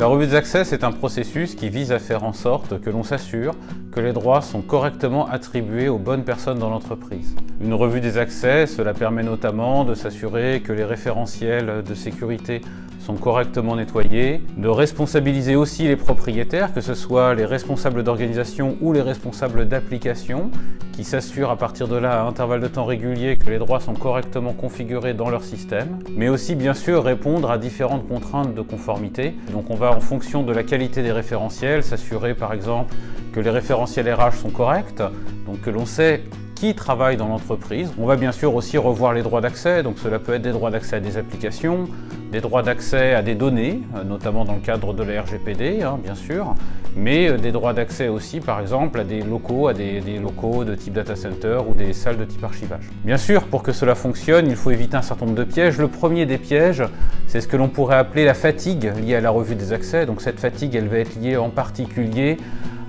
La revue des accès, c'est un processus qui vise à faire en sorte que l'on s'assure que les droits sont correctement attribués aux bonnes personnes dans l'entreprise. Une revue des accès, cela permet notamment de s'assurer que les référentiels de sécurité sont correctement nettoyés, de responsabiliser aussi les propriétaires, que ce soit les responsables d'organisation ou les responsables d'application, qui s'assurent à partir de là, à intervalles de temps réguliers, que les droits sont correctement configurés dans leur système, mais aussi bien sûr répondre à différentes contraintes de conformité. Donc on va en fonction de la qualité des référentiels, s'assurer par exemple que les référentiels RH sont corrects, donc que l'on sait qui travaille dans l'entreprise. On va bien sûr aussi revoir les droits d'accès, donc cela peut être des droits d'accès à des applications, des droits d'accès à des données, notamment dans le cadre de la RGPD, bien sûr, mais des droits d'accès aussi, par exemple, à des locaux, de type data center ou des salles de type archivage. Bien sûr, pour que cela fonctionne, il faut éviter un certain nombre de pièges. Le premier des pièges, c'est ce que l'on pourrait appeler la fatigue liée à la revue des accès. Donc cette fatigue, elle va être liée en particulier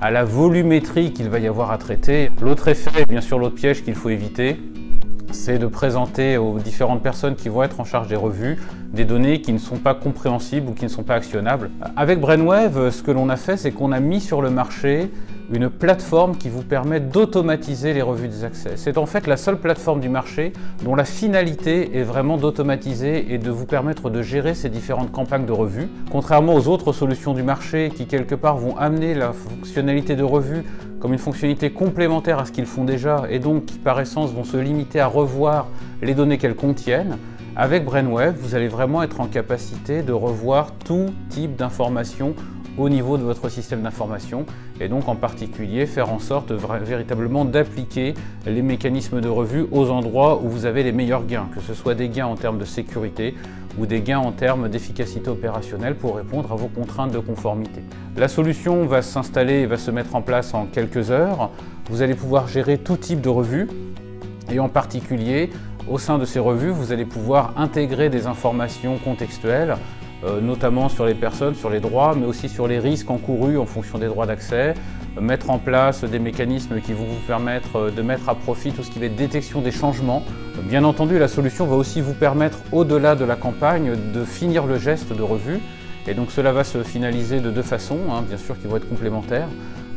à la volumétrie qu'il va y avoir à traiter. L'autre effet, bien sûr l'autre piège qu'il faut éviter, c'est de présenter aux différentes personnes qui vont être en charge des revues des données qui ne sont pas compréhensibles ou qui ne sont pas actionnables. Avec Brainwave, ce que l'on a fait, c'est qu'on a mis sur le marché une plateforme qui vous permet d'automatiser les revues des accès. C'est en fait la seule plateforme du marché dont la finalité est vraiment d'automatiser et de vous permettre de gérer ces différentes campagnes de revues. Contrairement aux autres solutions du marché qui quelque part vont amener la fonctionnalité de revue comme une fonctionnalité complémentaire à ce qu'ils font déjà et donc qui par essence vont se limiter à revoir les données qu'elles contiennent, avec Brainwave, vous allez vraiment être en capacité de revoir tout type d'informations au niveau de votre système d'information et donc en particulier faire en sorte véritablement d'appliquer les mécanismes de revue aux endroits où vous avez les meilleurs gains, que ce soit des gains en termes de sécurité ou des gains en termes d'efficacité opérationnelle pour répondre à vos contraintes de conformité. La solution va s'installer et va se mettre en place en quelques heures. Vous allez pouvoir gérer tout type de revue et en particulier au sein de ces revues, vous allez pouvoir intégrer des informations contextuelles, notamment sur les personnes, sur les droits, mais aussi sur les risques encourus en fonction des droits d'accès, mettre en place des mécanismes qui vont vous permettre de mettre à profit tout ce qui va être détection des changements. Bien entendu, la solution va aussi vous permettre, au-delà de la campagne, de finir le geste de revue. Et donc cela va se finaliser de deux façons, bien sûr, qui vont être complémentaires.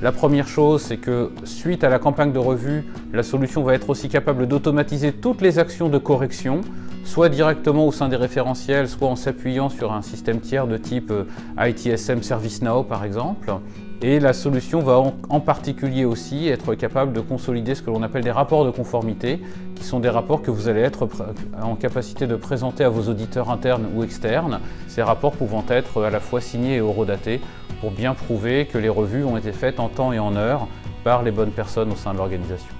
La première chose, c'est que suite à la campagne de revue, la solution va être aussi capable d'automatiser toutes les actions de correction, soit directement au sein des référentiels, soit en s'appuyant sur un système tiers de type ITSM ServiceNow par exemple. Et la solution va en particulier aussi être capable de consolider ce que l'on appelle des rapports de conformité, qui sont des rapports que vous allez être en capacité de présenter à vos auditeurs internes ou externes, ces rapports pouvant être à la fois signés et horodatés pour bien prouver que les revues ont été faites en temps et en heure par les bonnes personnes au sein de l'organisation.